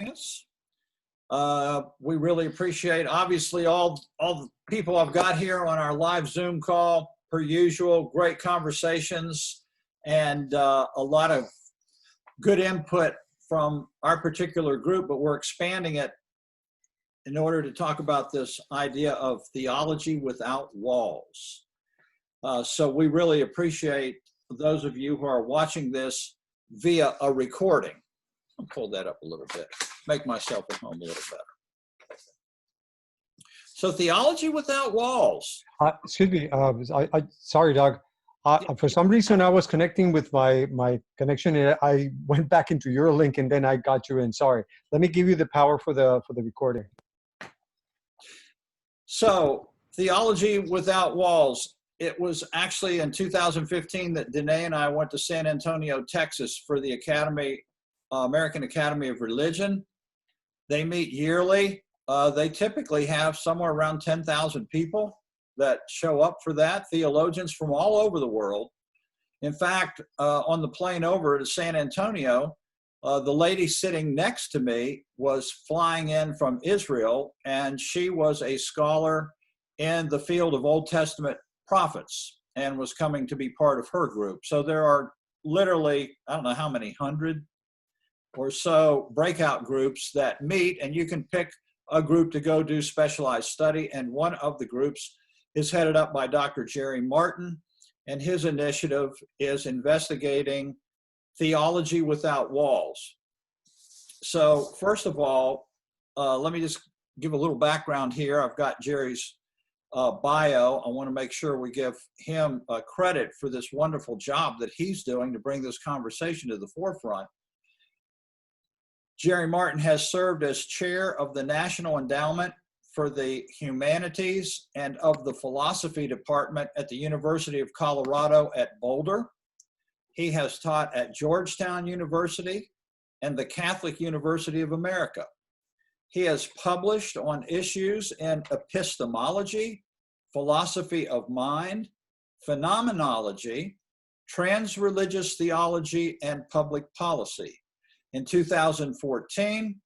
us. We really appreciate, obviously, all the people I've got here on our live Zoom call, per usual, great conversations, and a lot of good input from our particular group, but we're expanding it in order to talk about this idea of theology without walls. So we really appreciate those of you who are watching this via a recording. I'll pull that up a little bit, make myself at home a little better. So theology without walls. Excuse me, sorry, Doug. For some reason, I was connecting with my connection, and I went back into your link, and then I got you in. Sorry. Let me give you the power for the recording. So theology without walls. It was actually in 2015 that Danae and I went to San Antonio, Texas for the American Academy of Religion. They meet yearly. They typically have somewhere around 10,000 people that show up for that, theologians from all over the world. In fact, on the plane over to San Antonio, the lady sitting next to me was flying in from Israel, and she was a scholar in the field of Old Testament prophets and was coming to be part of her group. So there are literally, I don't know how many, 100 or so breakout groups that meet, and you can pick a group to go do specialized study. And one of the groups is headed up by Dr. Jerry Martin, and his initiative is investigating theology without walls. So first of all, let me just give a little background here. I've got Jerry's bio. I want to make sure we give him credit for this wonderful job that he's doing to bring this conversation to the forefront. Jerry Martin has served as chair of the National Endowment for the Humanities and of the Philosophy Department at the University of Colorado at Boulder. He has taught at Georgetown University and the Catholic University of America. He has published on issues in epistemology, philosophy of mind, phenomenology, trans-religious theology, and public policy. In 2014,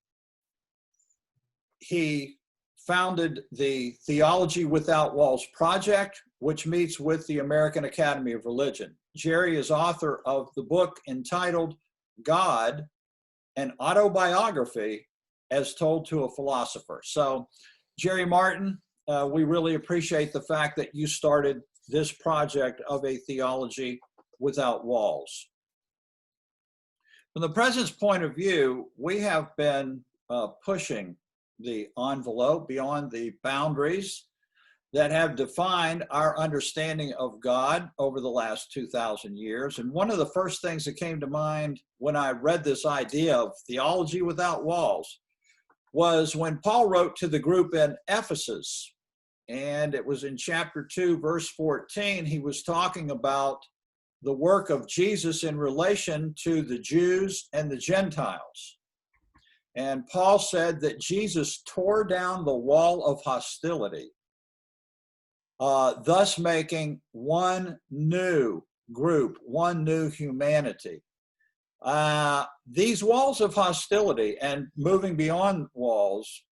he founded the Theology Without Walls project, which meets with the American Academy of Religion. Jerry is author of the book entitled God, an Autobiography as Told to a Philosopher. So, Jerry Martin, we really appreciate the fact that you started this project of a theology without walls. From the President's point of view, we have been pushing the envelope beyond the boundaries that have defined our understanding of God over the last 2,000 years. And one of the first things that came to mind when I read this idea of theology without walls was when Paul wrote to the group in Ephesus, and it was in chapter 2, verse 14, he was talking about the work of Jesus in relation to the Jews and the Gentiles. And Paul said that Jesus tore down the wall of hostility, thus making one new group, one new humanity. These walls of hostility and moving beyond walls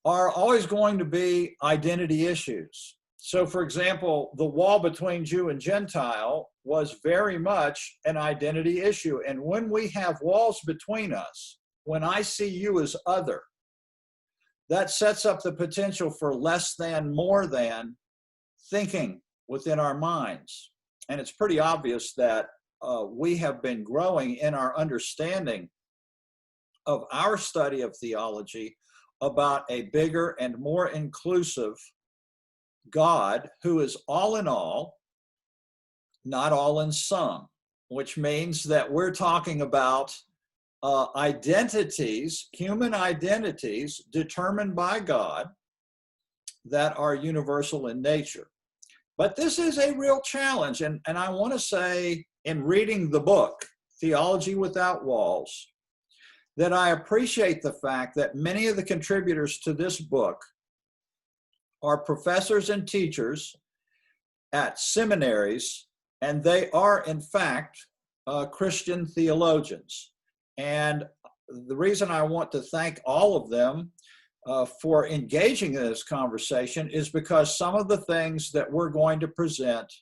are always going to be identity issues. So, for example, the wall between Jew and Gentile was very much an identity issue. And when we have walls between us, when I see you as other, that sets up the potential for less than, more than thinking within our minds. And it's pretty obvious that we have been growing in our understanding of our study of theology about a bigger and more inclusive God who is all in all, not all in some, which means that we're talking about identities, human identities determined by God that are universal in nature. But this is a real challenge. And I want to say, in reading the book, Theology Without Walls, that I appreciate the fact that many of the contributors to this book are professors and teachers at seminaries, and they are, in fact, Christian theologians. And the reason I want to thank all of them for engaging in this conversation is because some of the things that we're going to present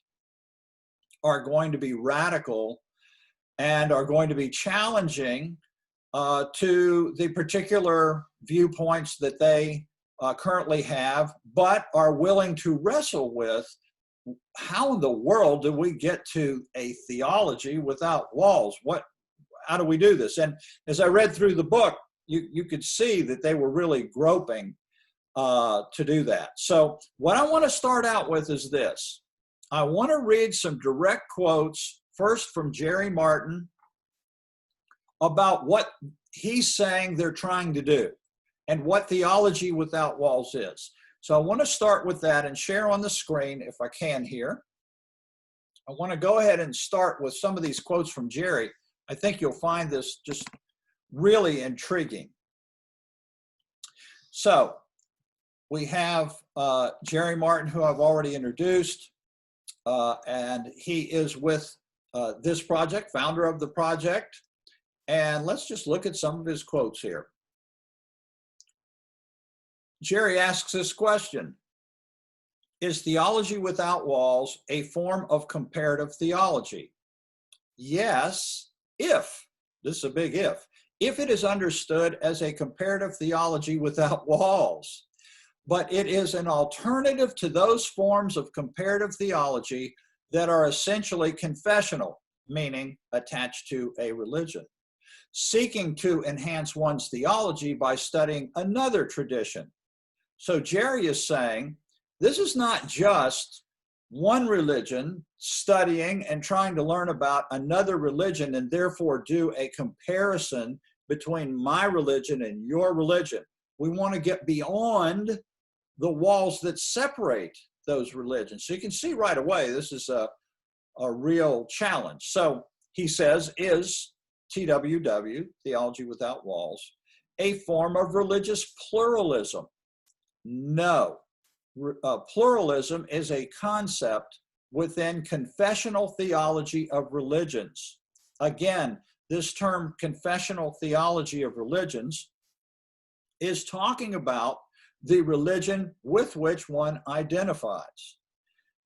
are going to be radical and are going to be challenging to the particular viewpoints that they currently have, but are willing to wrestle with how in the world do we get to a theology without walls? How do we do this? And as I read through the book, you could see that they were really groping to do that. So what I want to start out with is this. I want to read some direct quotes, first from Jerry Martin, about what he's saying they're trying to do and what Theology Without Walls is. So I want to start with that and share on the screen, if I can here. I want to go ahead and start with some of these quotes from Jerry. I think you'll find this just really intriguing. So we have Jerry Martin, who I've already introduced, and he is with this project, founder of the project. And let's just look at some of his quotes here. Jerry asks this question: is Theology Without Walls a form of comparative theology? Yes, if, this is a big if it is understood as a comparative theology without walls. But it is an alternative to those forms of comparative theology that are essentially confessional, meaning attached to a religion, seeking to enhance one's theology by studying another tradition. So Jerry is saying, this is not just one religion studying and trying to learn about another religion and therefore do a comparison between my religion and your religion. We want to get beyond the walls that separate those religions. So you can see right away, this is a real challenge. So he says, is TWW, Theology Without Walls, a form of religious pluralism? No. Pluralism is a concept within confessional theology of religions. Again, this term confessional theology of religions is talking about the religion with which one identifies.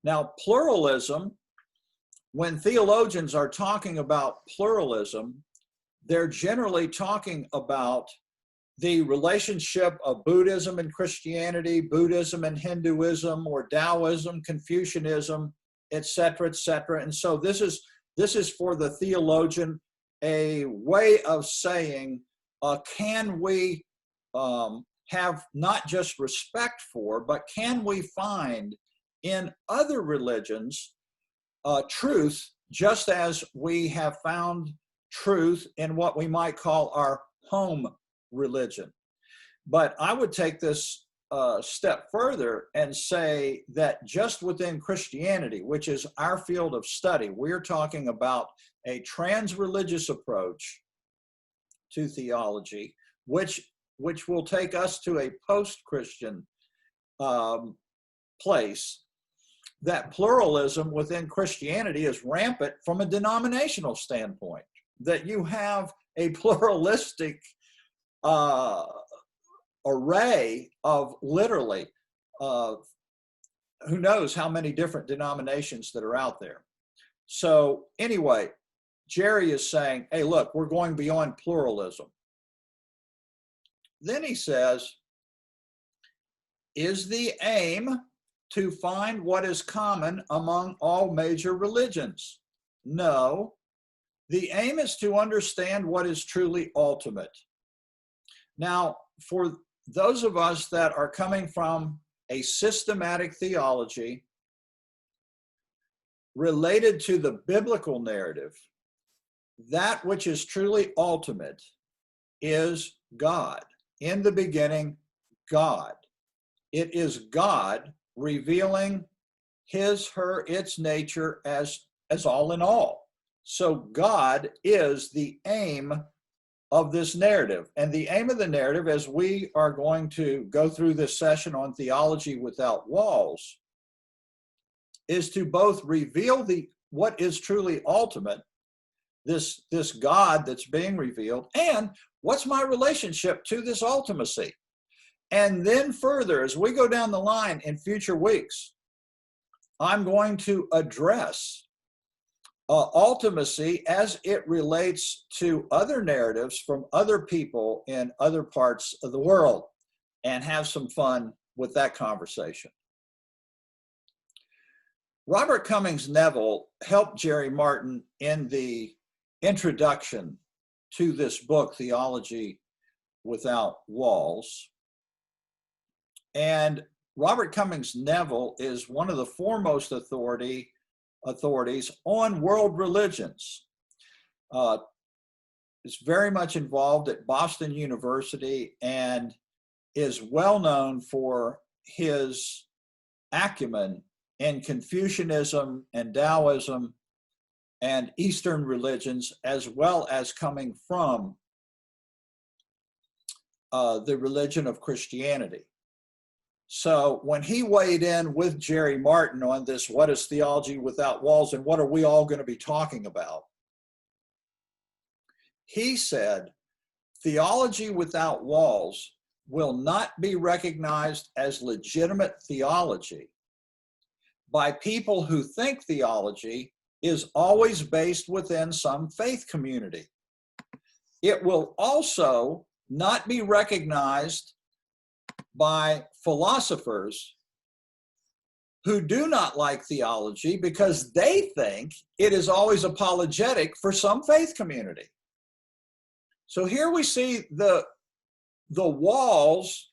Now, pluralism, when theologians are talking about pluralism, they're generally talking about the relationship of Buddhism and Christianity, Buddhism and Hinduism, or Taoism, Confucianism, et cetera, et cetera. And so this is for the theologian a way of saying, can we have not just respect for, but can we find in other religions truth, just as we have found truth in what we might call our home religion. But I would take this step further and say that just within Christianity, which is our field of study, we're talking about a trans-religious approach to theology, which will take us to a post-Christian place. That pluralism within Christianity is rampant from a denominational standpoint, that you have a pluralistic array of literally who knows how many different denominations that are out there. So anyway, Jerry is saying, hey, look, we're going beyond pluralism. Then he says, is the aim to find what is common among all major religions? No. The aim is to understand what is truly ultimate. Now, for those of us that are coming from a systematic theology related to the biblical narrative, that which is truly ultimate is God. In the beginning, God. It is God revealing his, her, its nature as all in all. So God is the aim of this narrative. And the aim of the narrative, as we are going to go through this session on Theology Without Walls, is to both reveal what is truly ultimate, this God that's being revealed, and what's my relationship to this ultimacy? And then further, as we go down the line in future weeks, I'm going to address ultimacy as it relates to other narratives from other people in other parts of the world, and have some fun with that conversation. Robert Cummings Neville helped Jerry Martin in the introduction to this book, Theology Without Walls. And Robert Cummings Neville is one of the foremost authorities on world religions. Is very much involved at Boston University and is well known for his acumen in Confucianism and Taoism and Eastern religions, as well as coming from the religion of Christianity. So when he weighed in with Jerry Martin on this, what is theology without walls and what are we all going to be talking about? He said, theology without walls will not be recognized as legitimate theology by people who think theology is always based within some faith community. It will also not be recognized by philosophers who do not like theology because they think it is always apologetic for some faith community. So here we see the walls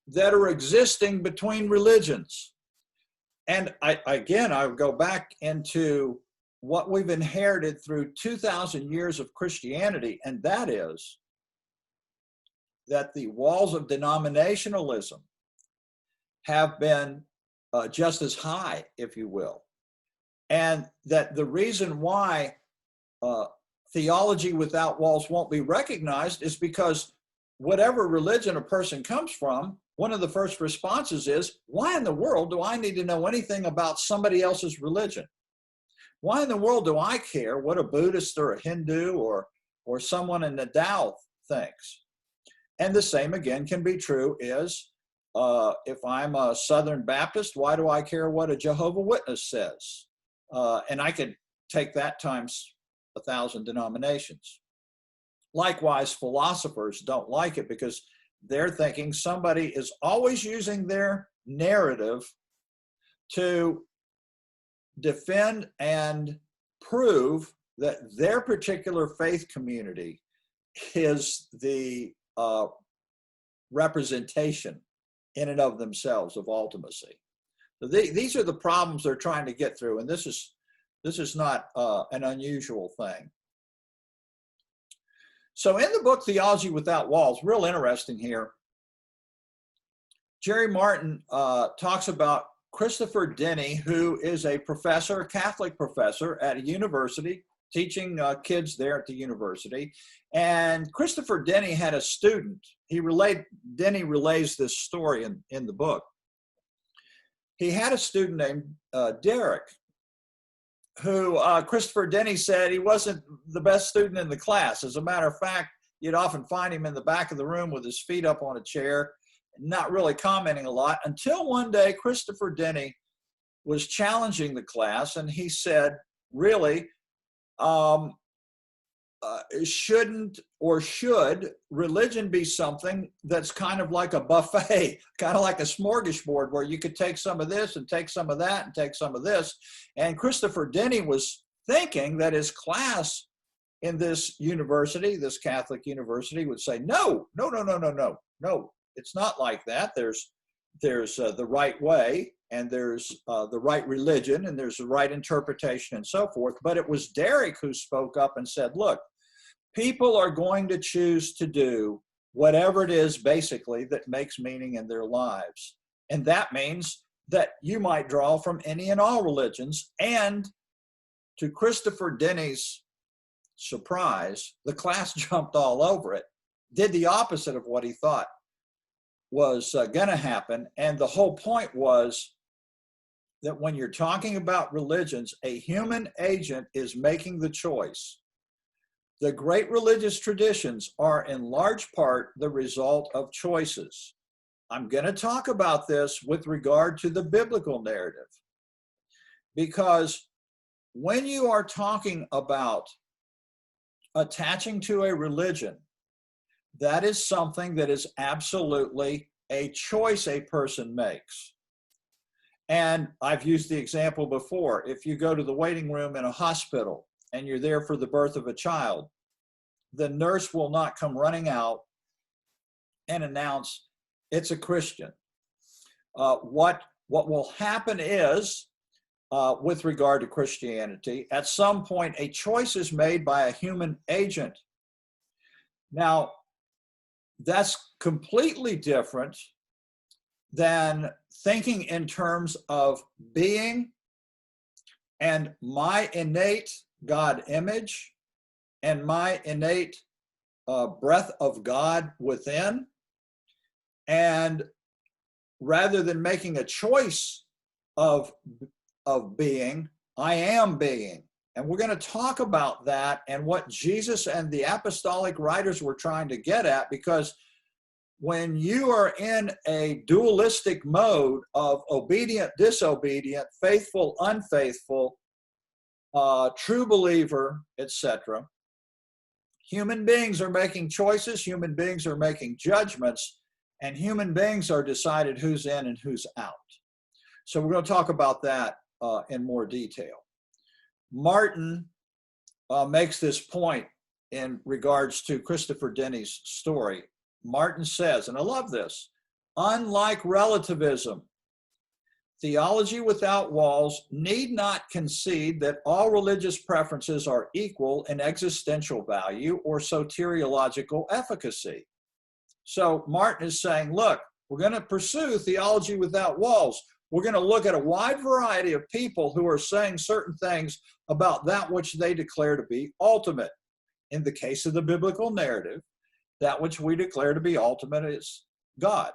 that are existing between religions. And I would go back into what we've inherited through 2,000 years of Christianity, and that is that the walls of denominationalism have been just as high, if you will. And that the reason why theology without walls won't be recognized is because whatever religion a person comes from, one of the first responses is, why in the world do I need to know anything about somebody else's religion? Why in the world do I care what a Buddhist or a Hindu or someone in the Tao thinks? And the same again can be true is, if I'm a Southern Baptist, why do I care what a Jehovah's Witness says? And I could take that times 1,000 denominations. Likewise, philosophers don't like it because they're thinking somebody is always using their narrative to defend and prove that their particular faith community is the representation in and of themselves of ultimacy. So these are the problems they're trying to get through, and this is not an unusual thing. So in the book Theology Without Walls, real interesting here, Jerry Martin talks about Christopher Denny, who is a professor, a Catholic professor at a university, teaching kids there at the university. And Christopher Denny had a student. Denny relays this story in the book. He had a student named Derek, who Christopher Denny said he wasn't the best student in the class. As a matter of fact, you'd often find him in the back of the room with his feet up on a chair, not really commenting a lot, until one day Christopher Denny was challenging the class, and he said, really, shouldn't or should religion be something that's kind of like a buffet, kind of like a smorgasbord where you could take some of this and take some of that and take some of this? And Christopher Denny was thinking that his class in this university, this Catholic university, would say, no, it's not like that. There's the right way, and there's the right religion, and there's the right interpretation and so forth. But it was Derek who spoke up and said, look, people are going to choose to do whatever it is basically that makes meaning in their lives. And that means that you might draw from any and all religions. And to Christopher Denny's surprise, the class jumped all over it, did the opposite of what he thought was going to happen. And the whole point was that when you're talking about religions, a human agent is making the choice The great religious traditions are in large part the result of choices. I'm going to talk about this with regard to the biblical narrative, because when you are talking about attaching to a religion, that is something that is absolutely a choice a person makes. And I've used the example before. If you go to the waiting room in a hospital and you're there for the birth of a child, the nurse will not come running out and announce it's a Christian. What will happen is, with regard to Christianity, at some point a choice is made by a human agent. Now, that's completely different than thinking in terms of being and my innate God image and my innate breath of God within. And rather than making a choice of being, I am being. And we're going to talk about that and what Jesus and the apostolic writers were trying to get at, because when you are in a dualistic mode of obedient, disobedient, faithful, unfaithful, true believer, etc., human beings are making choices, human beings are making judgments, and human beings are decided who's in and who's out. So we're going to talk about that in more detail. Martin makes this point in regards to Christopher Denny's story. Martin says, and I love this, unlike relativism, theology without walls need not concede that all religious preferences are equal in existential value or soteriological efficacy. So Martin is saying, look, we're going to pursue theology without walls. We're going to look at a wide variety of people who are saying certain things about that which they declare to be ultimate. In the case of the biblical narrative, that which we declare to be ultimate is God.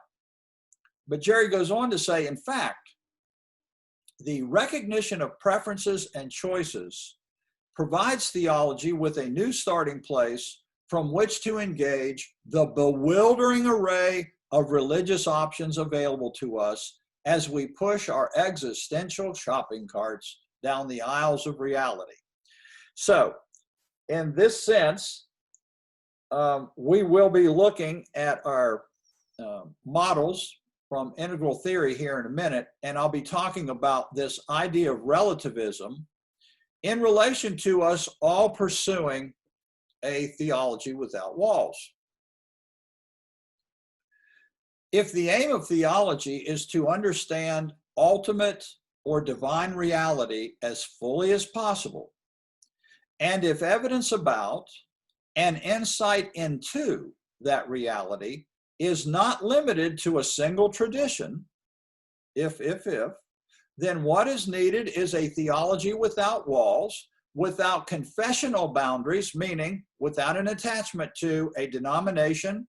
But Jerry goes on to say, in fact, the recognition of preferences and choices provides theology with a new starting place from which to engage the bewildering array of religious options available to us as we push our existential shopping carts down the aisles of reality. So, in this sense, we will be looking at our models from integral theory here in a minute, and I'll be talking about this idea of relativism in relation to us all pursuing a theology without walls. If the aim of theology is to understand ultimate or divine reality as fully as possible, and if evidence about and insight into that reality is not limited to a single tradition, then what is needed is a theology without walls, without confessional boundaries, meaning without an attachment to a denomination,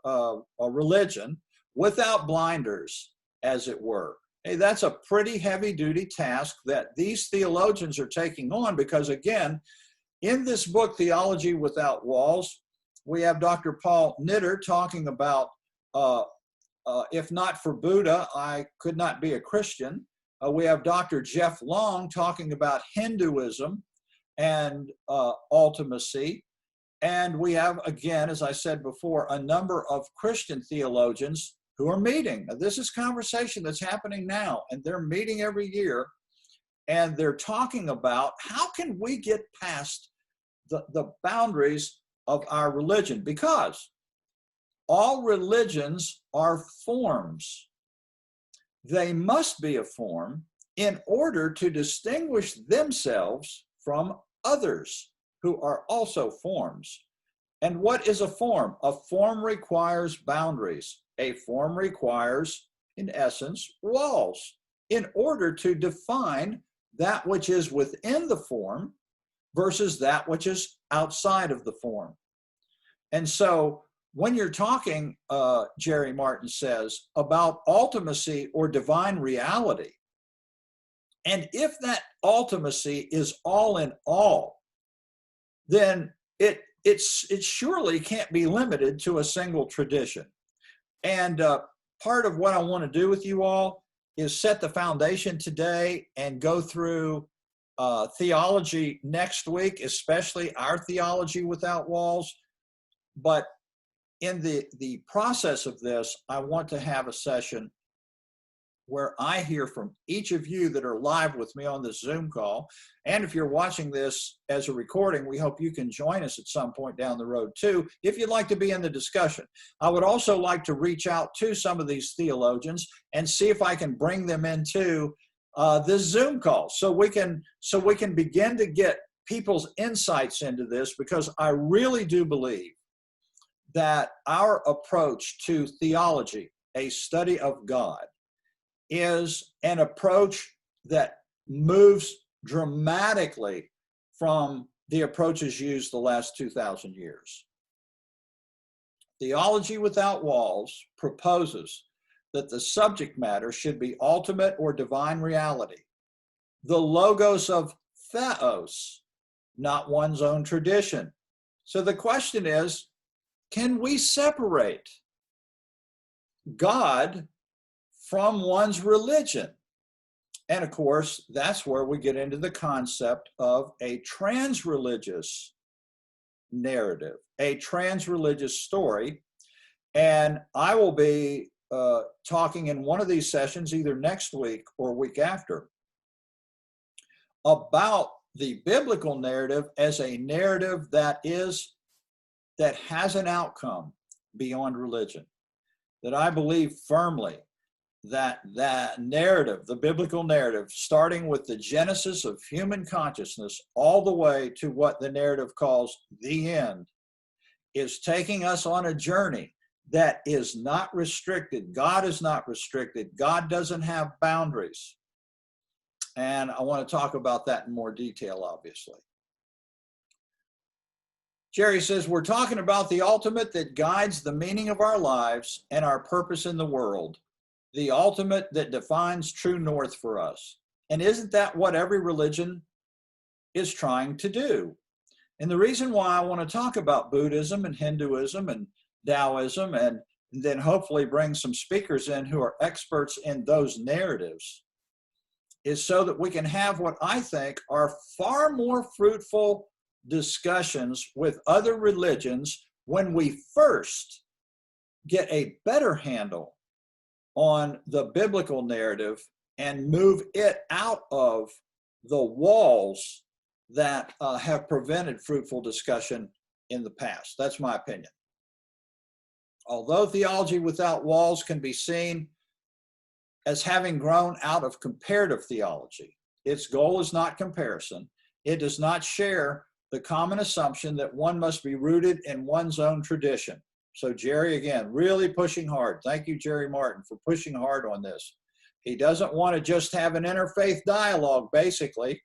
a religion, without blinders, as it were. Hey, that's a pretty heavy-duty task that these theologians are taking on, because, again, in this book, Theology Without Walls, we have Dr. Paul Knitter talking about, if not for Buddha, I could not be a Christian. We have Dr. Jeff Long talking about Hinduism and ultimacy. And we have, again, as I said before, a number of Christian theologians who are meeting. Now, this is conversation that's happening now, and they're meeting every year, and they're talking about how can we get past the boundaries of our religion, because all religions are forms. They must be a form in order to distinguish themselves from others who are also forms. And what is a form? A form requires boundaries. A form requires, in essence, walls in order to define that which is within the form versus that which is outside of the form. And so when you're talking, Jerry Martin says, about ultimacy or divine reality, and if that ultimacy is all in all, then it it surely can't be limited to a single tradition. And part of what I want to do with you all is set the foundation today and go through theology next week, especially our Theology Without Walls. But in the process of this, I want to have a session where I hear from each of you that are live with me on this Zoom call. And if you're watching this as a recording, we hope you can join us at some point down the road too, if you'd like to be in the discussion. I would also like to reach out to some of these theologians and see if I can bring them into this Zoom call so we can begin to get people's insights into this, because I really do believe that our approach to theology, a study of God, is an approach that moves dramatically from the approaches used the last 2,000 years. Theology Without Walls proposes that the subject matter should be ultimate or divine reality, the logos of theos, not one's own tradition. So the question is, can we separate God from one's religion? And of course, that's where we get into the concept of a trans-religious narrative, a trans-religious story. And I will be talking in one of these sessions, either next week or week after, about the biblical narrative as a narrative that has an outcome beyond religion. That I believe firmly that narrative, the biblical narrative, starting with the genesis of human consciousness all the way to what the narrative calls the end, is taking us on a journey that is not restricted. God is not restricted. God doesn't have boundaries. And I want to talk about that in more detail, obviously. Jerry says, we're talking about the ultimate that guides the meaning of our lives and our purpose in the world, the ultimate that defines true north for us. And isn't that what every religion is trying to do? And the reason why I want to talk about Buddhism and Hinduism and Taoism, and then hopefully bring some speakers in who are experts in those narratives, is so that we can have what I think are far more fruitful discussions with other religions when we first get a better handle on the biblical narrative and move it out of the walls that have prevented fruitful discussion in the past. That's my opinion. Although Theology Without Walls can be seen as having grown out of comparative theology, its goal is not comparison. It does not share the common assumption that one must be rooted in one's own tradition. So Jerry, again, really pushing hard. Thank you, Jerry Martin, for pushing hard on this. He doesn't want to just have an interfaith dialogue, basically.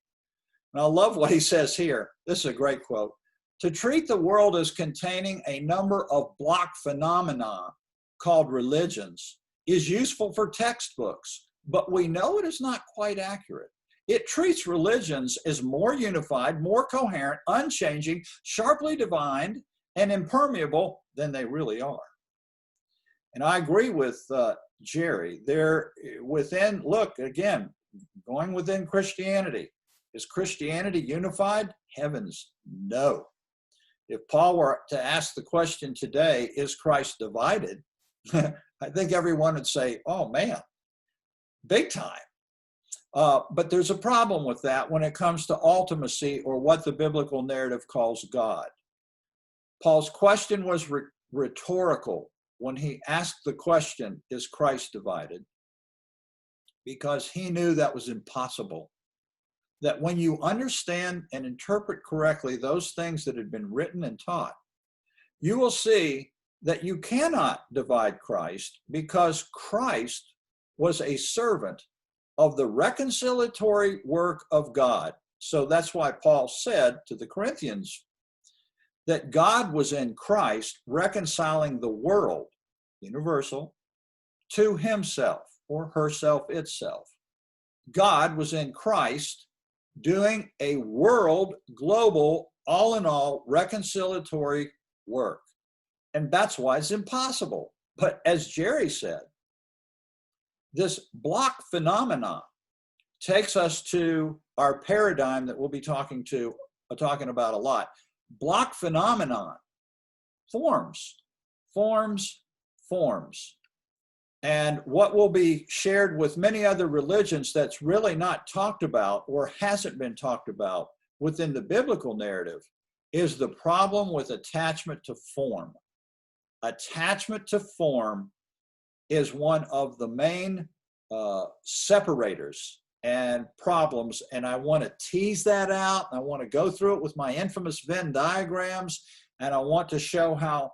And I love what he says here. This is a great quote. To treat the world as containing a number of block phenomena called religions is useful for textbooks, but we know it is not quite accurate. It treats religions as more unified, more coherent, unchanging, sharply divined, and impermeable than they really are. And I agree with Jerry. They're within, look, again, going within Christianity. Is Christianity unified? Heavens, no. If Paul were to ask the question today, is Christ divided? I think everyone would say, oh man, big time. But there's a problem with that when it comes to ultimacy, or what the biblical narrative calls God. Paul's question was rhetorical when he asked the question, is Christ divided? Because he knew that was impossible. That when you understand and interpret correctly those things that had been written and taught, you will see that you cannot divide Christ, because Christ was a servant of the reconciliatory work of God. So that's why Paul said to the Corinthians that God was in Christ reconciling the world, universal, to himself or herself itself. God was in Christ doing a world global all in all, reconciliatory work. And that's why it's impossible. But as Jerry said, this block phenomenon takes us to our paradigm that we'll be talking about a lot. Block phenomenon, forms. And what will be shared with many other religions that's really not talked about or hasn't been talked about within the biblical narrative is the problem with attachment to form. Attachment to form is one of the main separators and problems, and I want to tease that out. I want to go through it with my infamous Venn diagrams, and I want to show how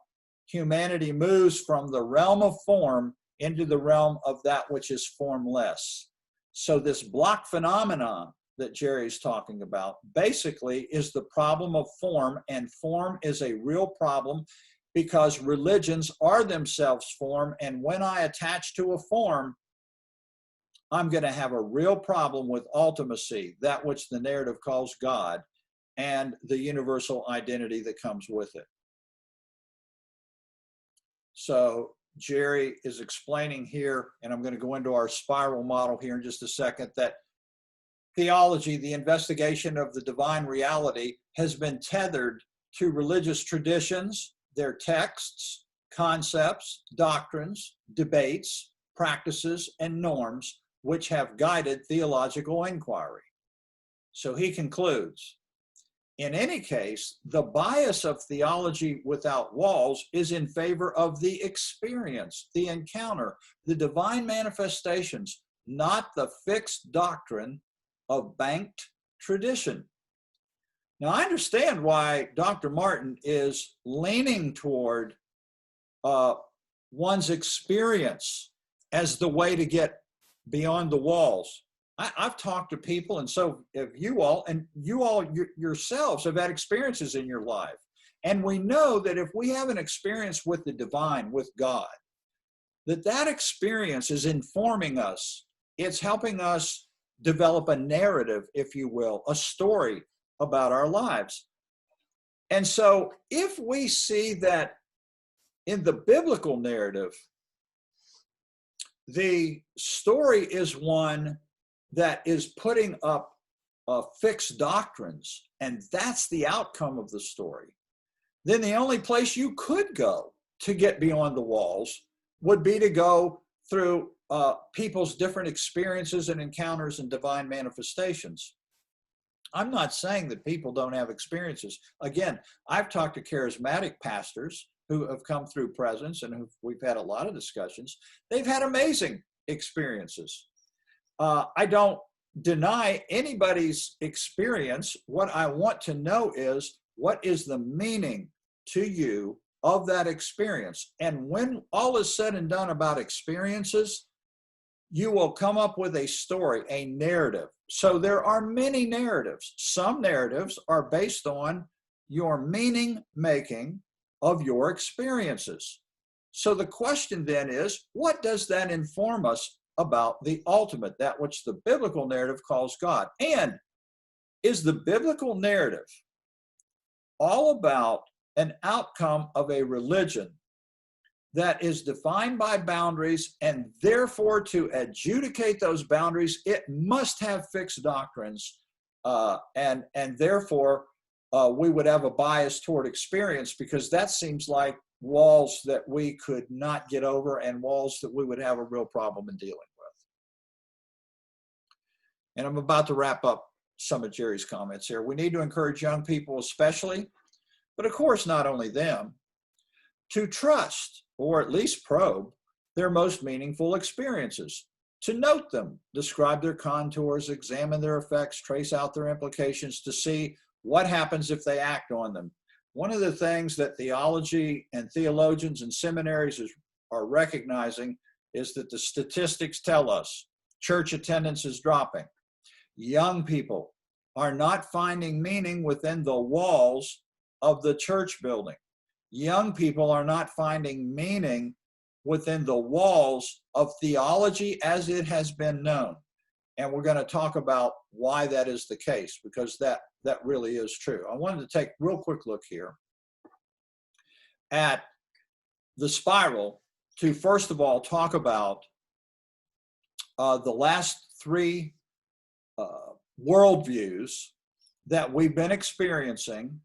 humanity moves from the realm of form into the realm of that which is formless. So this block phenomenon that Jerry's talking about basically is the problem of form, and form is a real problem because religions are themselves form, and when I attach to a form, I'm going to have a real problem with ultimacy, that which the narrative calls God, and the universal identity that comes with it. So Jerry is explaining here, and I'm going to go into our spiral model here in just a second, that theology, the investigation of the divine reality, has been tethered to religious traditions, their texts, concepts, doctrines, debates, practices, and norms, which have guided theological inquiry. So he concludes, in any case, the bias of theology without walls is in favor of the experience, the encounter, the divine manifestations, not the fixed doctrine of banked tradition. Now, I understand why Dr. Martin is leaning toward one's experience as the way to get beyond the walls. I've talked to people, and so have you all, and you all yourselves have had experiences in your life. And we know that if we have an experience with the divine, with God, that experience is informing us. It's helping us develop a narrative, if you will, a story about our lives. And so if we see that in the biblical narrative, the story is one that is putting up fixed doctrines, and that's the outcome of the story, then the only place you could go to get beyond the walls would be to go through people's different experiences and encounters and divine manifestations. I'm not saying that people don't have experiences. Again, I've talked to charismatic pastors who have come through presence, and we've had a lot of discussions. They've had amazing experiences. I don't deny anybody's experience. What I want to know is, what is the meaning to you of that experience? And when all is said and done about experiences, you will come up with a story, a narrative. So there are many narratives. Some narratives are based on your meaning making of your experiences. So the question then is, what does that inform us about the ultimate, that which the biblical narrative calls God? And is the biblical narrative all about an outcome of a religion that is defined by boundaries, and therefore to adjudicate those boundaries, it must have fixed doctrines, and therefore we would have a bias toward experience, because that seems like walls that we could not get over and walls that we would have a real problem in dealing with. And I'm about to wrap up some of Jerry's comments here. We need to encourage young people especially, but of course not only them, to trust, or at least probe, their most meaningful experiences, to note them, describe their contours, examine their effects, trace out their implications, to see what happens if they act on them. One of the things that theology and theologians and seminaries are recognizing is that the statistics tell us church attendance is dropping. Young people are not finding meaning within the walls of the church building. Young people are not finding meaning within the walls of theology as it has been known. And we're going to talk about why that is the case, because that really is true. I wanted to take a real quick look here at the spiral to, first of all, talk about the last three worldviews that we've been experiencing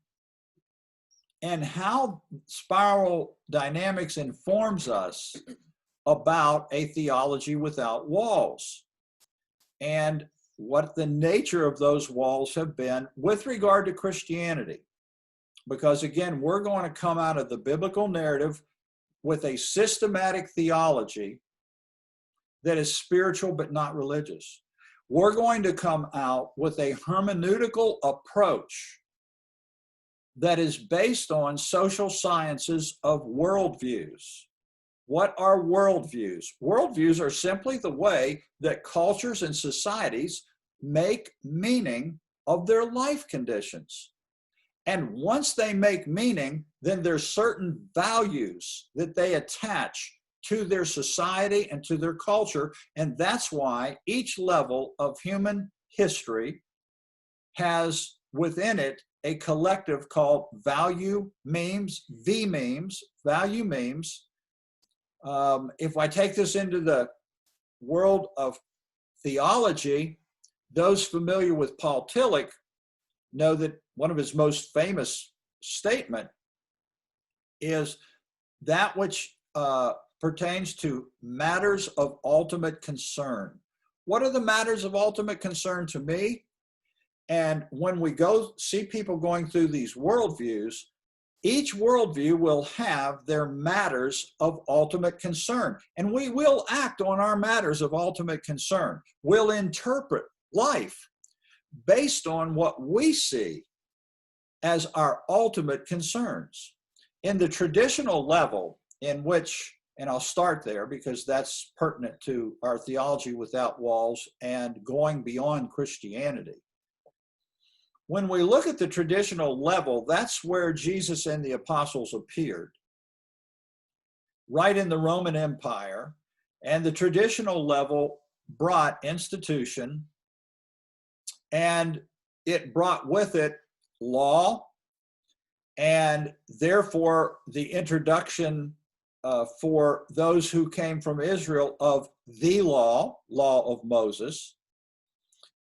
and how spiral dynamics informs us about a theology without walls and what the nature of those walls have been with regard to Christianity. Because again, we're going to come out of the biblical narrative with a systematic theology that is spiritual but not religious. We're going to come out with a hermeneutical approach that is based on social sciences of worldviews. What are worldviews? Worldviews are simply the way that cultures and societies make meaning of their life conditions. And once they make meaning, then there's certain values that they attach to their society and to their culture. And that's why each level of human history has within it a collective called value memes, V-memes, value memes. If I take this into the world of theology, those familiar with Paul Tillich know that one of his most famous statement is that which pertains to matters of ultimate concern. What are the matters of ultimate concern to me? And when we go see people going through these worldviews, each worldview will have their matters of ultimate concern. And we will act on our matters of ultimate concern. We'll interpret life based on what we see as our ultimate concerns. In the traditional level in which, and I'll start there because that's pertinent to our theology without walls and going beyond Christianity. When we look at the traditional level, that's where Jesus and the apostles appeared, right in the Roman Empire. And the traditional level brought institution, and it brought with it law, and therefore the introduction for those who came from Israel of the law of Moses.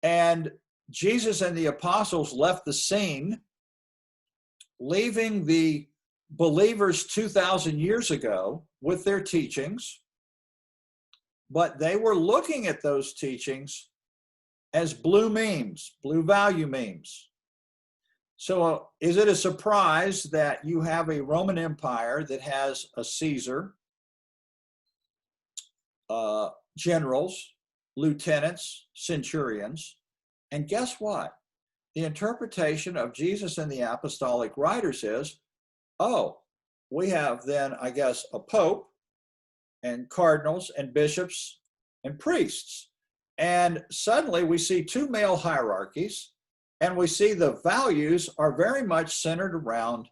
And Jesus and the apostles left the scene, leaving the believers 2,000 years ago with their teachings, but they were looking at those teachings as blue memes, blue value memes. So is it a surprise that you have a Roman Empire that has a Caesar, generals, lieutenants, centurions, and guess what? The interpretation of Jesus and the apostolic writers is, oh, we have then, I guess, a pope and cardinals and bishops and priests. And suddenly we see two male hierarchies, and we see the values are very much centered around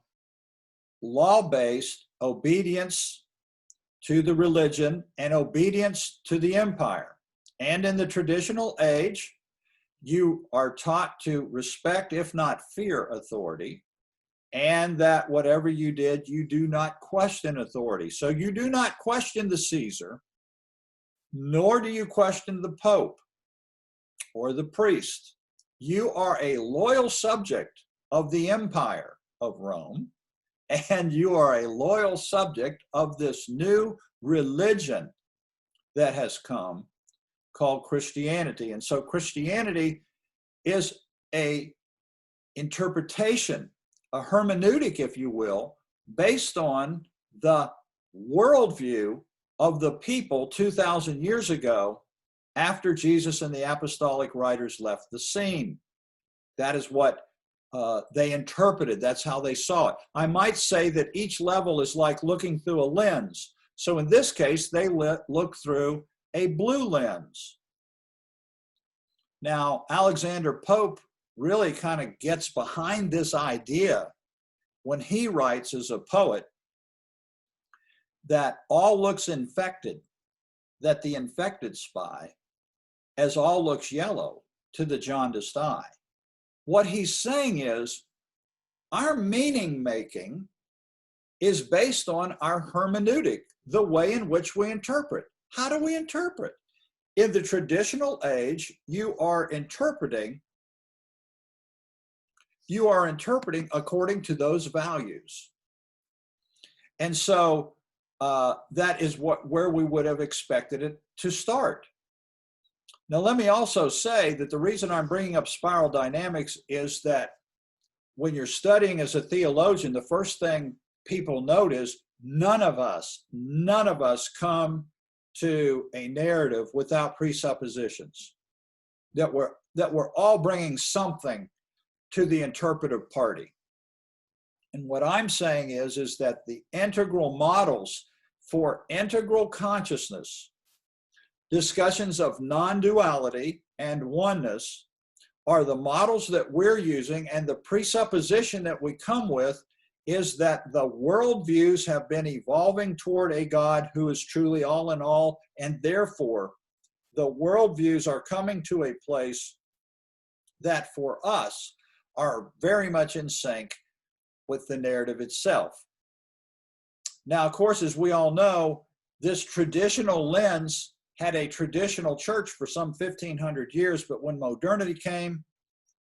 law-based obedience to the religion and obedience to the empire. And in the traditional age, you are taught to respect, if not fear, authority, and that whatever you did, you do not question authority. So you do not question the Caesar, nor do you question the Pope or the priest. You are a loyal subject of the empire of Rome, and you are a loyal subject of this new religion that has come called Christianity. And so Christianity is a interpretation, a hermeneutic, if you will, based on the worldview of the people 2,000 years ago after Jesus and the apostolic writers left the scene. That is what they interpreted. That's how they saw it. I might say that each level is like looking through a lens. So in this case, they look through a blue lens. Now, Alexander Pope really kind of gets behind this idea when he writes as a poet that all looks infected, that the infected spy, as all looks yellow to the jaundiced eye. What he's saying is our meaning making is based on our hermeneutic, the way in which we interpret. How do we interpret? In the traditional age, you are interpreting according to those values. And so that is where we would have expected it to start. Now, let me also say that the reason I'm bringing up spiral dynamics is that when you're studying as a theologian, the first thing people note is none of us come to a narrative without presuppositions, that we're all bringing something to the interpretive party. And what I'm saying is that the integral models for integral consciousness, discussions of non-duality and oneness, are the models that we're using, and the presupposition that we come with is that the worldviews have been evolving toward a God who is truly all in all, and therefore the worldviews are coming to a place that for us are very much in sync with the narrative itself. Now, of course, as we all know, this traditional lens had a traditional church for some 1,500 years, but when modernity came,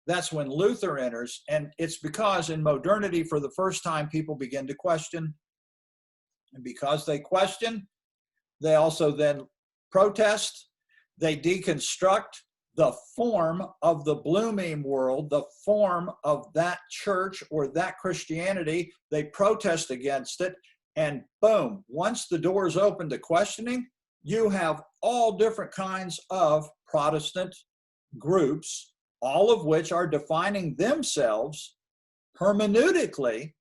that's when Luther enters, and it's because in modernity, for the first time, people begin to question, and because they question, they also then protest, they deconstruct the form of the Blue Meme world, the form of that church or that Christianity, they protest against it, and boom, once the door is open to questioning, you have all different kinds of Protestant groups, all of which are defining themselves hermeneutically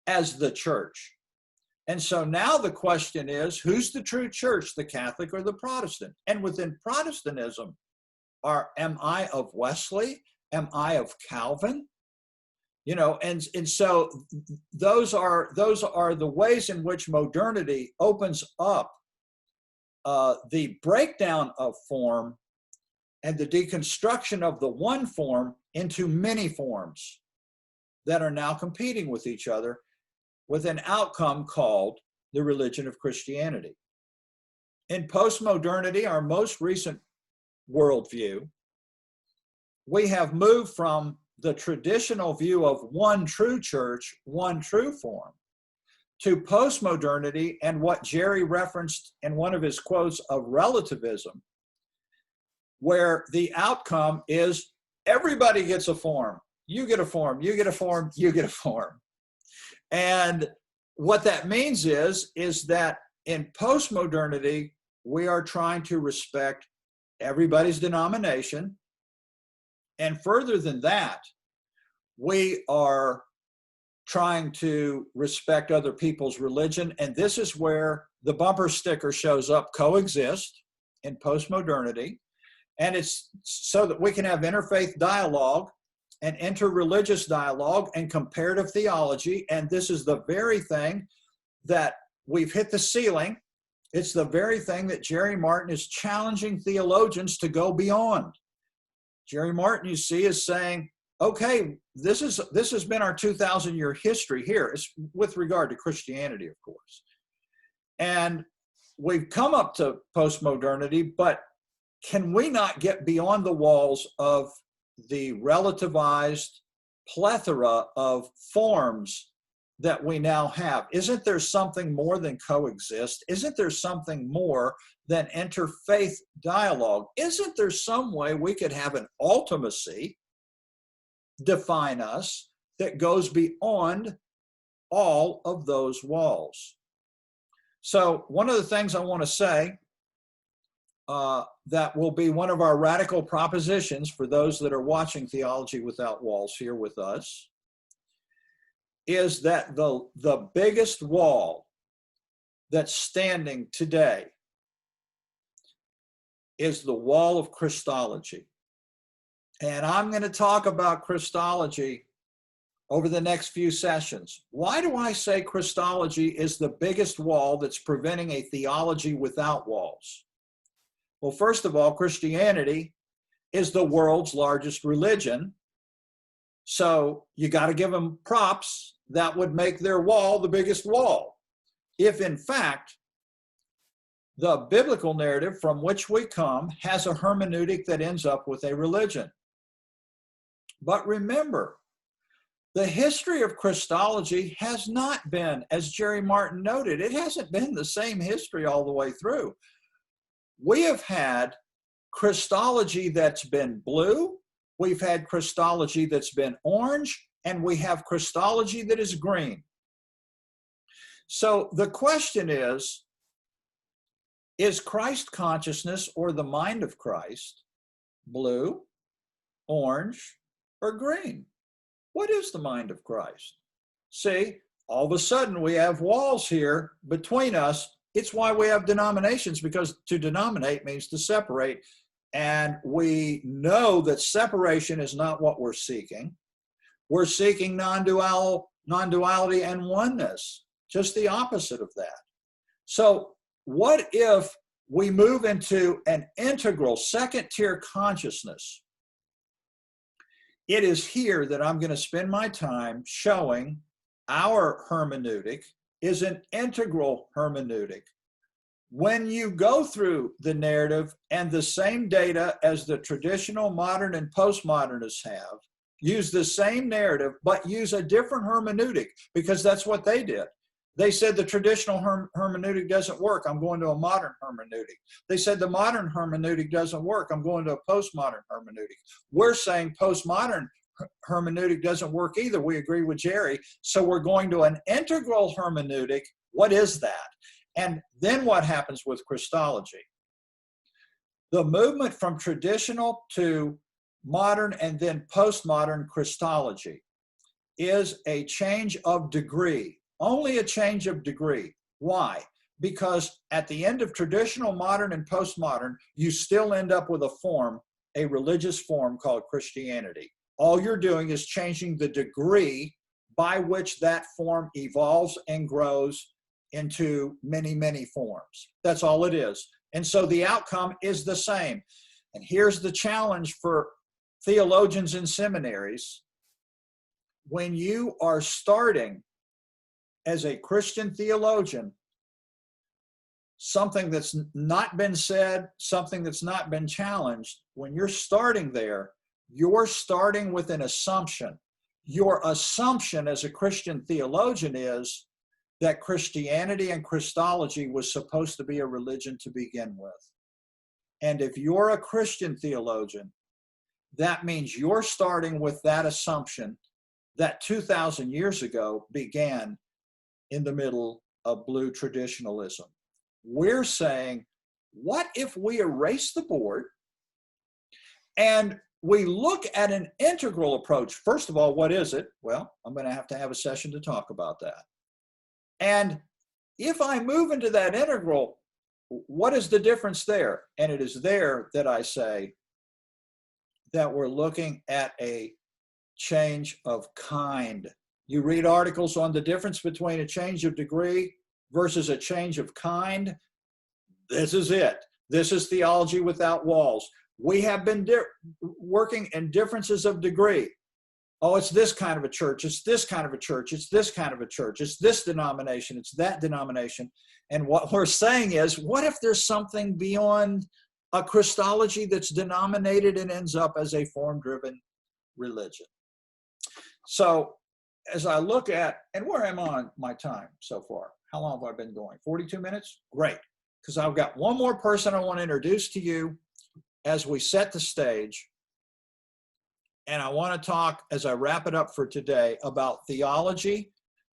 as the church. And so now the question is, who's the true church, the Catholic or the Protestant? And within Protestantism, am I of Wesley? Am I of Calvin? You know, and so those are the ways in which modernity opens up the breakdown of form and the deconstruction of the one form into many forms that are now competing with each other with an outcome called the religion of Christianity. In postmodernity, our most recent worldview, we have moved from the traditional view of one true church, one true form, to postmodernity and what Jerry referenced in one of his quotes of relativism, where the outcome is everybody gets a form. You get a form, you get a form, you get a form. And what that means is that in postmodernity, we are trying to respect everybody's denomination. And further than that, we are trying to respect other people's religion. And this is where the bumper sticker shows up, coexist in postmodernity. And it's so that we can have interfaith dialogue and interreligious dialogue and comparative theology. And this is the very thing that we've hit the ceiling. It's the very thing that Jerry Martin is challenging theologians to go beyond. Jerry Martin, you see, is saying, okay, this has been our 2,000-year history here. It's with regard to Christianity, of course. And we've come up to postmodernity, but can we not get beyond the walls of the relativized plethora of forms that we now have? Isn't there something more than coexist? Isn't there something more than interfaith dialogue? Isn't there some way we could have an ultimacy define us that goes beyond all of those walls? So one of the things I want to say that will be one of our radical propositions for those that are watching Theology Without Walls here with us is that the biggest wall that's standing today is the wall of Christology. And I'm going to talk about Christology over the next few sessions. Why do I say Christology is the biggest wall that's preventing a theology without walls? Well, first of all, Christianity is the world's largest religion. So you got to give them props. That would make their wall the biggest wall. If in fact, the biblical narrative from which we come has a hermeneutic that ends up with a religion. But remember, the history of Christology has not been, as Jerry Martin noted, it hasn't been the same history all the way through. We have had Christology that's been blue, we've had Christology that's been orange, and we have Christology that is green. So the question is Christ consciousness or the mind of Christ blue, orange, or green? What is the mind of Christ? See, all of a sudden we have walls here between us. It's why we have denominations, because to denominate means to separate. And we know that separation is not what we're seeking. We're seeking non-duality and oneness, just the opposite of that. So what if we move into an integral second-tier consciousness? It is here that I'm going to spend my time showing our hermeneutic is an integral hermeneutic. When you go through the narrative and the same data as the traditional modern and postmodernists have, use the same narrative, but use a different hermeneutic, because that's what they did. They said the traditional hermeneutic doesn't work. I'm going to a modern hermeneutic. They said the modern hermeneutic doesn't work. I'm going to a postmodern hermeneutic. We're saying postmodern hermeneutic doesn't work either. We agree with Jerry. So we're going to an integral hermeneutic. What is that? And then what happens with Christology? The movement from traditional to modern and then postmodern Christology is a change of degree. Only a change of degree. Why? Because at the end of traditional, modern, and postmodern, you still end up with a form, a religious form called Christianity. All you're doing is changing the degree by which that form evolves and grows into many, many forms. That's all it is. And so the outcome is the same. And here's the challenge for theologians in seminaries. When you are starting as a Christian theologian, something that's not been said, something that's not been challenged, when you're starting there, you're starting with an assumption. Your assumption as a Christian theologian is that Christianity and Christology was supposed to be a religion to begin with. And if you're a Christian theologian, that means you're starting with that assumption that 2,000 years ago began in the middle of blue traditionalism. We're saying, what if we erase the board and we look at an integral approach? First of all, what is it? Well, I'm going to have a session to talk about that. And if I move into that integral, what is the difference there? And it is there that I say that we're looking at a change of kind. You read articles on the difference between a change of degree versus a change of kind. This is it. This is Theology Without Walls. We have been working in differences of degree. Oh, it's this kind of a church. It's this kind of a church. It's this kind of a church. It's this denomination. It's that denomination. And what we're saying is, what if there's something beyond a Christology that's denominated and ends up as a form-driven religion? So as I look at, and where am I on my time so far? How long have I been going? 42 minutes? Great. Because I've got one more person I want to introduce to you as we set the stage. And I want to talk, as I wrap it up for today, about theology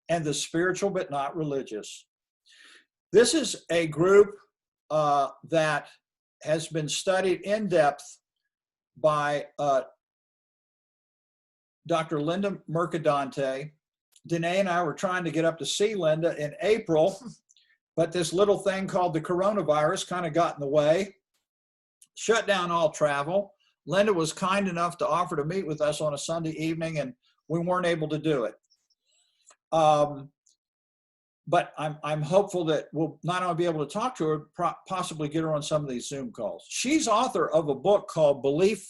and the spiritual but not religious. This is a group that has been studied in depth by Dr. Linda Mercadante. Danae and I were trying to get up to see Linda in April, but this little thing called the coronavirus kind of got in the way, shut down all travel. Linda was kind enough to offer to meet with us on a Sunday evening, and we weren't able to do it. but I'm hopeful that we'll not only be able to talk to her, possibly get her on some of these Zoom calls. She's author of a book called Belief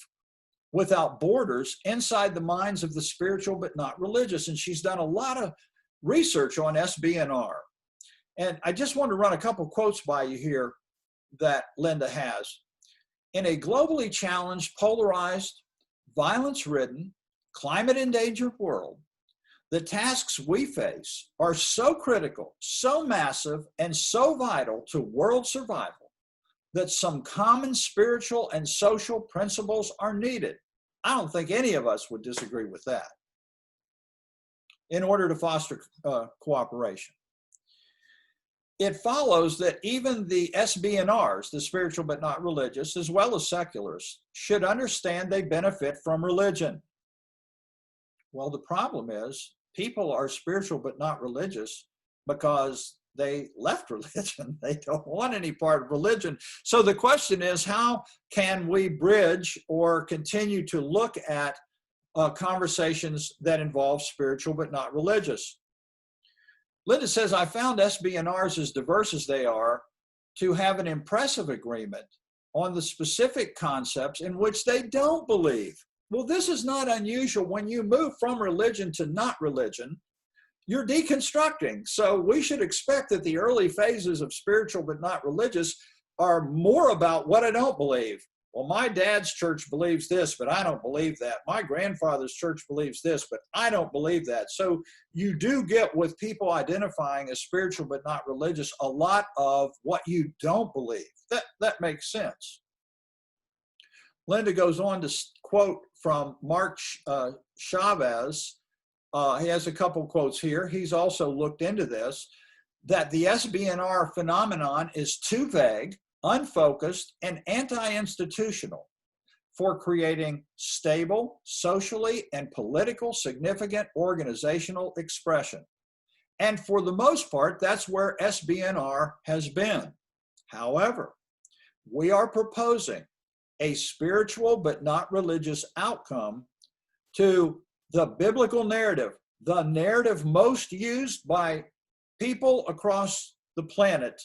Without Borders, Inside the Minds of the Spiritual But Not Religious. And she's done a lot of research on SBNR. And I just want to run a couple quotes by you here that Linda has. In a globally challenged, polarized, violence-ridden, climate-endangered world, the tasks we face are so critical, so massive, and so vital to world survival that some common spiritual and social principles are needed. I don't think any of us would disagree with that in order to foster cooperation. It follows that even the SBNRs, the spiritual but not religious, as well as secularists, should understand they benefit from religion. Well, the problem is people are spiritual but not religious because they left religion. They don't want any part of religion. So the question is, how can we bridge or continue to look at conversations that involve spiritual but not religious? Linda says, I found SBNRs, as diverse as they are, to have an impressive agreement on the specific concepts in which they don't believe. Well, this is not unusual. When you move from religion to not religion, you're deconstructing. So we should expect that the early phases of spiritual but not religious are more about what I don't believe. Well, my dad's church believes this, but I don't believe that. My grandfather's church believes this, but I don't believe that. So you do get, with people identifying as spiritual but not religious, a lot of what you don't believe. That makes sense. Linda goes on to quote from Mark Chavez. He has a couple quotes here. He's also looked into this, that the SBNR phenomenon is too vague, unfocused, and anti-institutional for creating stable, socially and political significant organizational expression. And for the most part, that's where SBNR has been. However, we are proposing a spiritual but not religious outcome to the biblical narrative, the narrative most used by people across the planet.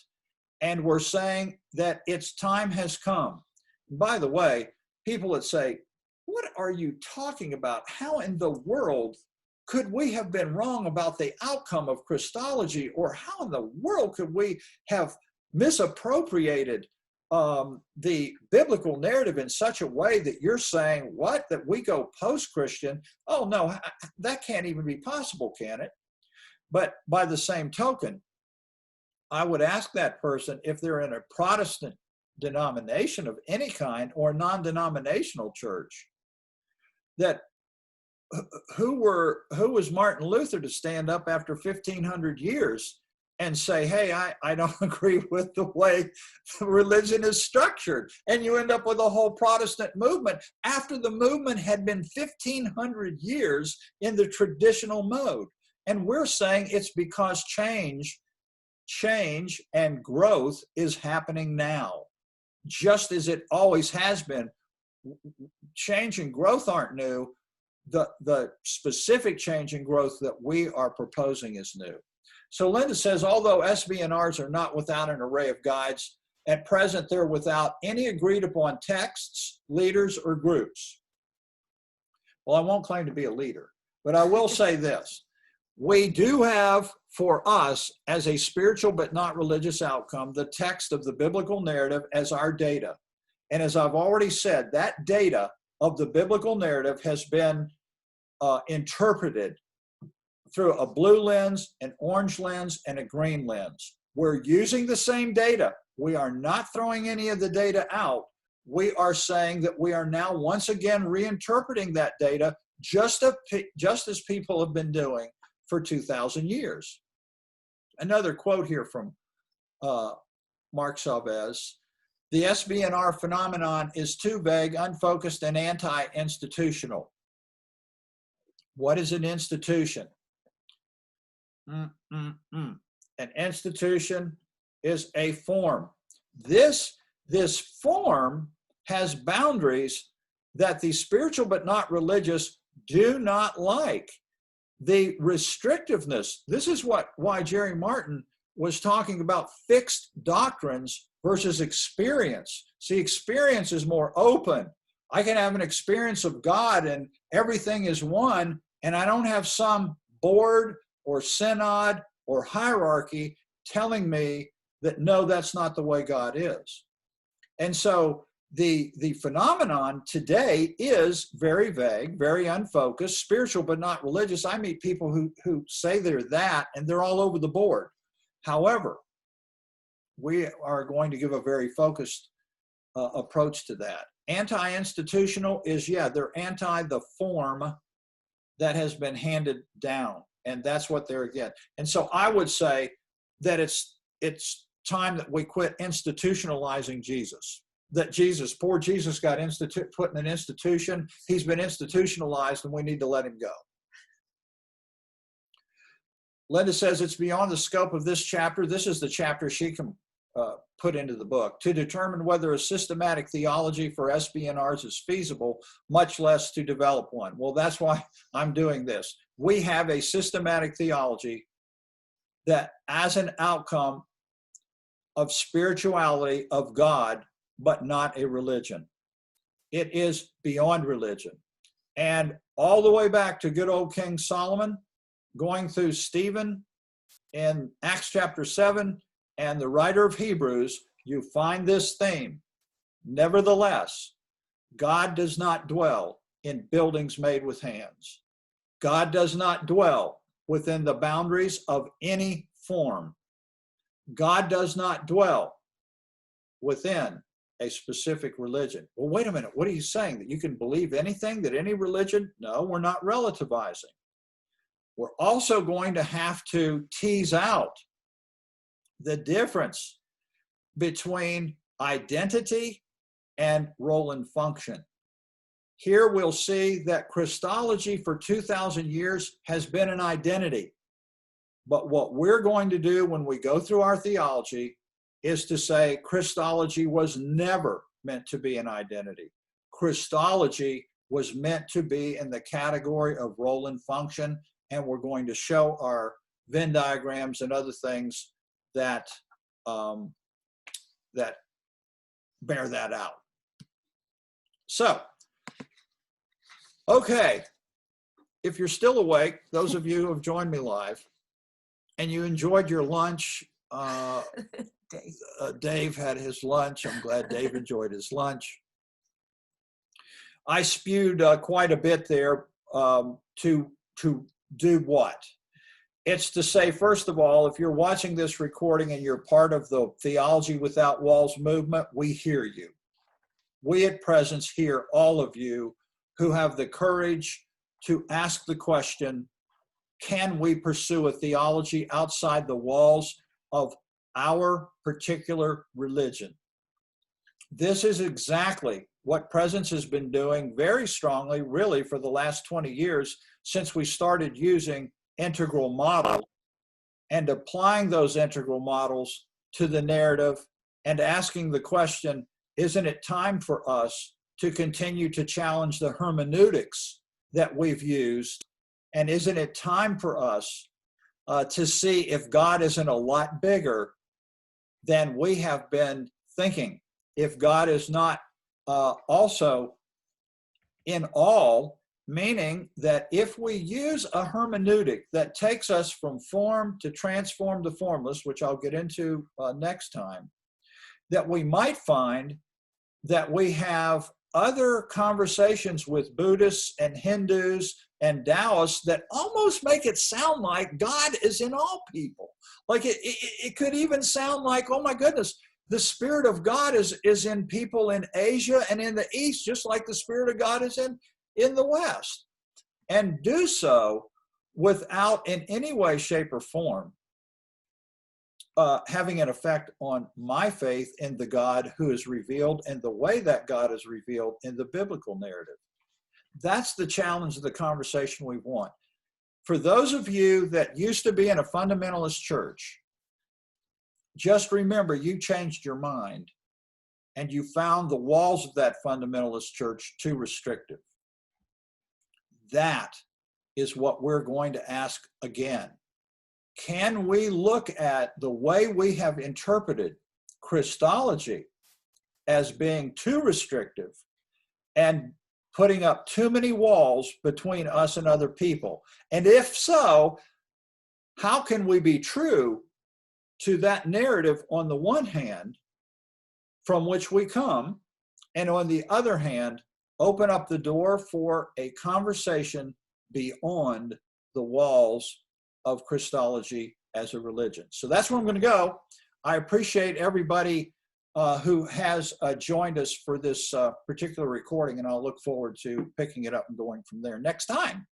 And we're saying that its time has come. By the way, people that say, what are you talking about? How in the world could we have been wrong about the outcome of Christology? Or how in the world could we have misappropriated the biblical narrative in such a way that you're saying, what, that we go post-Christian? Oh no, that can't even be possible, can it? But by the same token, I would ask that person if they're in a Protestant denomination of any kind or non-denominational church, that who was Martin Luther to stand up after 1,500 years and say, hey, I don't agree with the way religion is structured. And you end up with a whole Protestant movement after the movement had been 1,500 years in the traditional mode. And we're saying it's because change and growth is happening now, just as it always has been. Change and growth aren't new. The specific change and growth that we are proposing is new. So Linda says, although SBNRs are not without an array of guides, at present they're without any agreed upon texts, leaders, or groups. Well, I won't claim to be a leader, but I will say this. We do have for us as a spiritual but not religious outcome the text of the biblical narrative as our data. And as I've already said, that data of the biblical narrative has been interpreted through a blue lens, an orange lens, and a green lens. We're using the same data. We are not throwing any of the data out. We are saying that we are now once again reinterpreting that data just as people have been doing for 2,000 years. Another quote here from Mark Chavez. The SBNR phenomenon is too vague, unfocused, and anti-institutional. What is an institution? An institution is a form. This form has boundaries that the spiritual but not religious do not like. The restrictiveness, this is why Jerry Martin was talking about fixed doctrines versus experience. See, experience is more open. I can have an experience of God and everything is one, and I don't have some board or synod or hierarchy telling me that, no, that's not the way God is. And so the phenomenon today is very vague, very unfocused, spiritual but not religious. I meet people who say they're that, and they're all over the board. However, we are going to give a very focused approach to that. Anti-institutional is, yeah, they're anti the form that has been handed down, and that's what they're against. And so I would say that it's time that we quit institutionalizing Jesus. That Jesus, poor Jesus, got put in an institution. He's been institutionalized, and we need to let him go. Linda says it's beyond the scope of this chapter. This is the chapter she can put into the book to determine whether a systematic theology for SBNRs is feasible, much less to develop one. Well, that's why I'm doing this. We have a systematic theology that, as an outcome of spirituality of God, but not a religion. It is beyond religion. And all the way back to good old King Solomon, going through Stephen in Acts chapter 7 and the writer of Hebrews, you find this theme. Nevertheless, God does not dwell in buildings made with hands. God does not dwell within the boundaries of any form. God does not dwell within a specific religion. Well, wait a minute. What are you saying? That you can believe anything, that any religion? No, we're not relativizing. We're also going to have to tease out the difference between identity and role and function. Here we'll see that Christology for 2,000 years has been an identity. But what we're going to do when we go through our theology is to say Christology was never meant to be an identity. Christology was meant to be in the category of role and function, and we're going to show our Venn diagrams and other things that that bear that out. So, okay, if you're still awake, those of you who have joined me live, and you enjoyed your lunch, Dave had his lunch. I'm glad Dave enjoyed his lunch. I spewed quite a bit there to do what? It's to say, first of all, if you're watching this recording and you're part of the Theology Without Walls movement, we hear you. We at Presence hear all of you who have the courage to ask the question, can we pursue a theology outside the walls of our particular religion? This is exactly what Presence has been doing very strongly, really, for the last 20 years since we started using integral models and applying those integral models to the narrative and asking the question, isn't it time for us to continue to challenge the hermeneutics that we've used? And isn't it time for us to see if God isn't a lot bigger than we have been thinking? If God is not also in all, meaning that if we use a hermeneutic that takes us from form to transform the formless, which I'll get into next time, that we might find that we have other conversations with Buddhists and Hindus and Taoists that almost make it sound like God is in all people. Like it could even sound like, oh my goodness, the Spirit of God is in people in Asia and in the East, just like the Spirit of God is in the West. And do so without in any way, shape, or form having an effect on my faith in the God who is revealed and the way that God is revealed in the biblical narrative. That's the challenge of the conversation we want. For those of you that used to be in a fundamentalist church, just remember you changed your mind and you found the walls of that fundamentalist church too restrictive. That is what we're going to ask again. Can we look at the way we have interpreted Christology as being too restrictive and putting up too many walls between us and other people? And if so, how can we be true to that narrative on the one hand from which we come, and on the other hand, open up the door for a conversation beyond the walls of Christology as a religion? So that's where I'm going to go. I appreciate everybody who has joined us for this particular recording, and I'll look forward to picking it up and going from there next time.